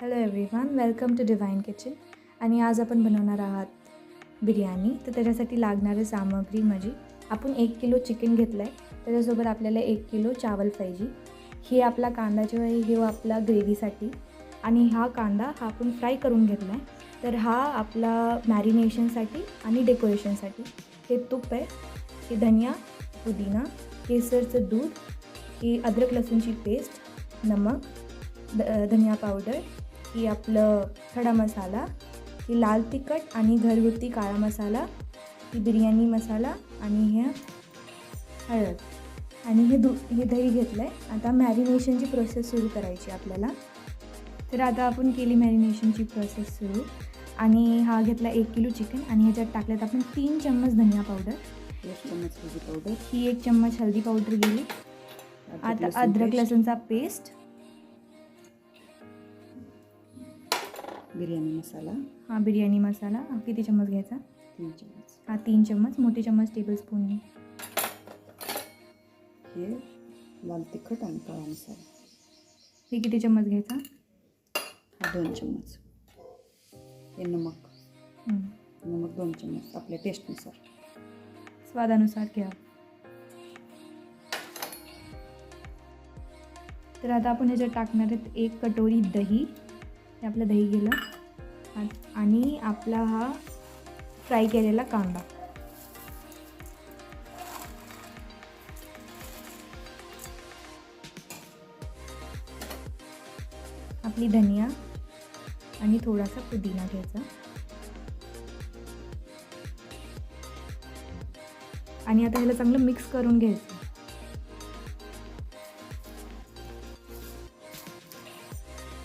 Hello everyone, welcome to divine kitchen. आणि आज आपण बनवणार आहात बिर्याणी. तर त्याच्यासाठी लागणारी सामग्री म्हणजे आपण 1 किलो चिकन घेतलं आहे, त्याच्यासोबत आपल्याला 1 किलो चावल पाहिजे. हे आपला कांदा जो आहे हे आपला ग्रेव्हीसाठी, आणि हा कांदा हा आपण फ्राय करून घेतला आहे. तर हा आपला मॅरिनेशनसाठी आणि डेकोरेशनसाठी. हे तूप आहे, हे धनिया, पुदिना, केसरचं दूध, ही अद्रक लसूणची पेस्ट, नमक, धनिया पावडर, ही आपलं खडा मसाला, ही लाल तिखट आणि घरगुती काळा मसाला, ही बिर्याणी मसाला आणि हे हळद आणि हे दही घेतलं आहे. आता मॅरिनेशनची प्रोसेस सुरू करायची आपल्याला. तर आता आपण केली मॅरिनेशनची प्रोसेस सुरू. आणि हा घेतला 1 किलो चिकन आणि ह्याच्यात टाकल्यात आपण 3 चम्मच धनिया पावडर, 1 चम्मच हळदी पावडर, ही 1 चम्मच हळदी पावडर गेली. आता अद्रक लसूणचा पेस्ट, बिर्याणी मसाला, हा बिर्याणी मसाला किती चम्मच घ्यायचा? 3 चम्मच. हा 3 चम्मच, मोठे चम्मच टेबलस्पून. हे लाल तिखट आणि काळा मसाला, हे किती चम्मच घ्यायचा? हा 2 चम्मच. हे नमक, नमक 2 चम्मच आपल्या टेस्टनुसार, स्वादानुसार घ्या. तर आता आपण ह्याच्यात टाकणार आहेत 1 कटोरी दही. हे आपलं दही गेलं. आणि आपला हा फ्राय केलेला कांदा, आपली धनिया आणि थोडासा पुदिना घ्यायचा. आणि आता ह्याला चांगलं मिक्स करून घ्यायचं.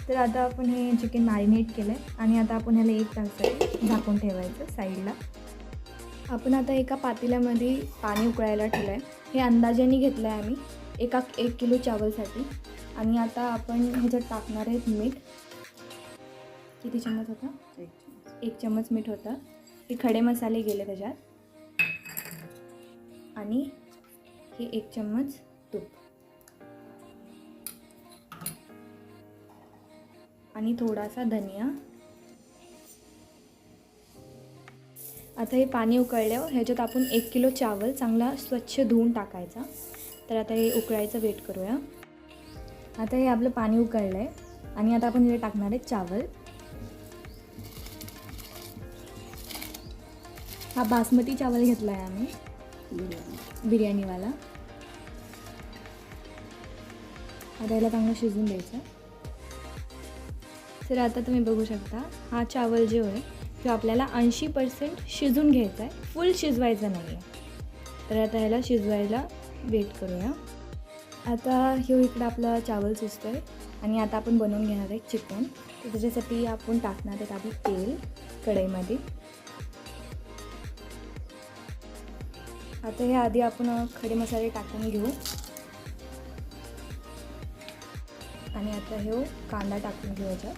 तर आता आपण हे चिकन मॅरिनेट केलं आहे आणि आता आपण ह्याला 1 तासासाठी झाकून ठेवायचं साईडला. आपण आता एका पातेल्यामध्ये पाणी उकळायला ठेवलं आहे. हे अंदाजाने घेतलं आहे आम्ही 1 किलो चावलसाठी. आणि आता आपण ह्याच्यात टाकणार आहेत मीठ. किती चम्मच होता? 1 चम्मच मीठ होता. हे खडे मसाले गेले त्याच्यात. आणि हे 1 चम्मच तूप आणि थोडासा धनिया. आता हे पाणी उकळल्यावर ह्याच्यात आपण 1 किलो चावल चांगला स्वच्छ धुवून टाकायचा. तर आता हे उकळायचं वेट करूया. आता हे आपलं पाणी उकळलं आहे आणि आता आपण हे टाकणार आहे चावल. हा बासमती चावल घेतला आहे आम्ही, बिर्याणीवाला. आता याला चांगलं शिजवून द्यायचं. तर आता तुम्ही बघू शकता हा चावल जो आहे तो आपल्याला 80% शिजून घ्यायचा आहे, फुल शिजवायचं नाही आहे. तर आता ह्याला शिजवायला वेट करूया. आता हे इकडं आपला चावल शिजतो आहे आणि आता आपण बनवून घेणार आहे चिकन. तर त्याच्यासाठी आपण टाकणार आहेत आधी तेल कढईमध्ये. आता हे आधी आपण खडे मसाले टाकून घेऊ. आणि आता हे कांदा टाकून घेऊ याच्यात.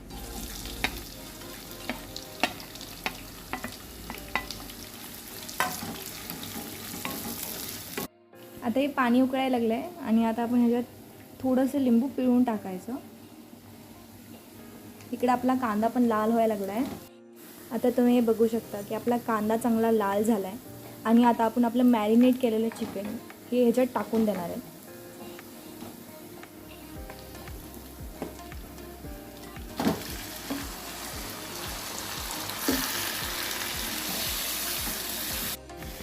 आता हे पाणी उकळायला लागलं आहे आणि आता आपण ह्याच्यात थोडंसं लिंबू पिळून टाकायचं. इकडे आपला कांदा पण लाल व्हायला लागला आहे. आता तुम्ही हे बघू शकता की आपला कांदा चांगला लाल झाला आहे. आणि आता आपण आपलं मॅरिनेट केलेलं चिकन हे ह्याच्यात टाकून देणार आहे.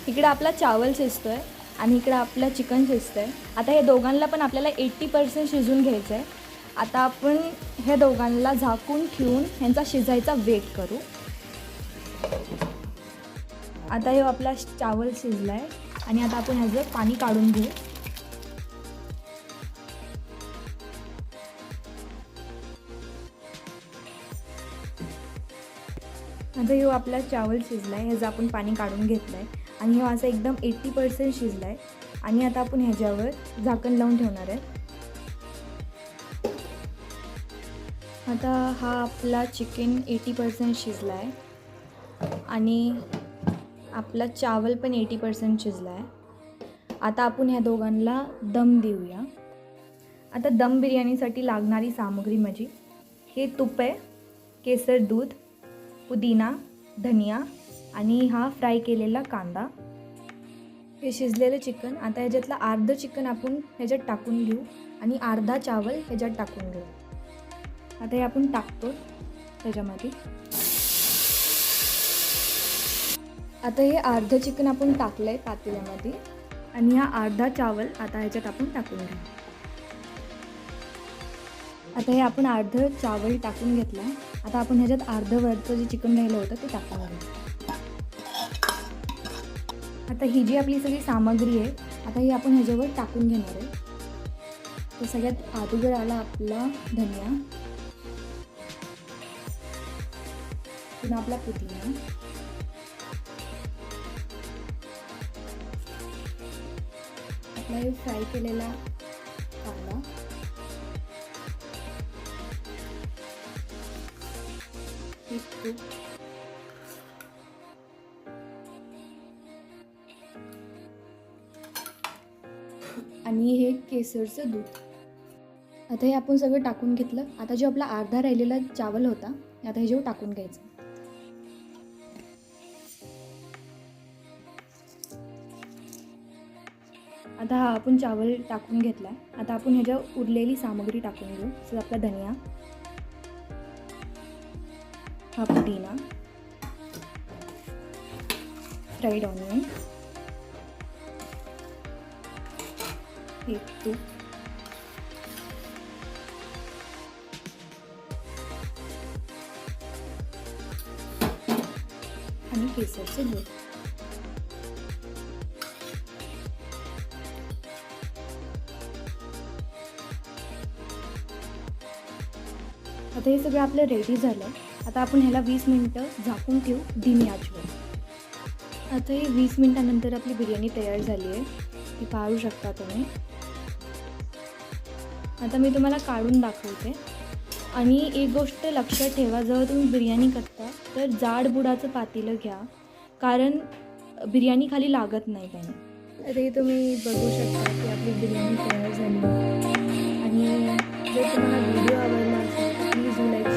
इकडं आपला चावल शिजतो आहे आणि इकडं आपलं चिकन शिजतं आहे. आता हे दोघांना पण आपल्याला 80% शिजून घ्यायचं आहे. आता आपण हे दोघांना झाकून ठेवून ह्यांचा शिजायचा वेट करू. आता हे आपला चावल शिजला आहे आणि आता आपण ह्याचं पाणी काढून घेऊ. आता हे आपला चावल शिजला आहे, ह्याचं आपण पाणी काढून घेतलं आहे आणि हे असं एकदम 80% शिजला आहे. आणि आता आपण ह्याच्यावर झाकण लावून ठेवणार आहे. आता हा आपला चिकन 80% शिजला आहे आणि आपला चावल पण 80% शिजला आहे. आता आपण ह्या दोघांना दम देऊया. आता दम बिर्याणीसाठी लागणारी सामग्री म्हणजे हे तूप आहे, केसर दूध, पुदिना, धनिया आणि हा फ्राय केलेला कांदा. हे शिजलेलं चिकन, आता ह्याच्यातलं अर्धं चिकन आपण ह्याच्यात टाकून घेऊ आणि अर्धा चावल ह्याच्यात टाकून घेऊ. आता हे आपण टाकतो त्याच्यामध्ये. आता हे अर्धं चिकन आपण टाकलं आहे पातेल्यामध्ये आणि हा अर्धा चावल आता ह्याच्यात आपण टाकून घेऊ. आता हे आपण अर्धं चावल टाकून घेतलं आहे. आता आपण ह्याच्यात अर्धं वरचं जे चिकन राहिलं होतं ते टाकून घेऊ. आता ही जी आपली सगळी सामग्री आहे आता ही आपण ह्याच्यावर टाकून घेणार आहे. तर सगळ्यात अगोदर आला आपला धनिया, पुन्हा आपला पुदिना, आपला हे फ्राय केलेला कांदा, तूप आणि हे केसरचं दूध. आता हे आपण सगळं टाकून घेतलं. आता जो आपला अर्धा राहिलेला चावल होता आता हे जेव्हा टाकून घ्यायचं. आता हा आपण चावल टाकून घेतला. आता आपण ह्याच्यावर उरलेली सामग्री टाकून घेऊ. जसं आपला धनिया, हा पुदिना, फ्राईड ऑनियन, हे तूप, आणि केसरचे दूध. आता हे सगळं आपलं रेडी झालं. आता आपण ह्याला 20 मिनटं झाकून ठेवू धीमी आचेवर. आता ही 20 मिनटानंतर आपली बिर्याणी तयार झाली आहे. ती पाहू शकता तुम्ही. आता मी तुम्हाला काढून दाखवते. आणि एक गोष्ट लक्षात ठेवा, जेव्हा तुम्ही बिर्याणी करता तर जाड बुडाचं पातेलं घ्या, कारण बिर्याणी खाली लागत नाही त्याने. तर तुम्ही बघू शकता की आपली बिर्याणी तयार झाली. आणि जर तुम्हाला व्हिडिओ आवडला असेल तर प्लीज लाईक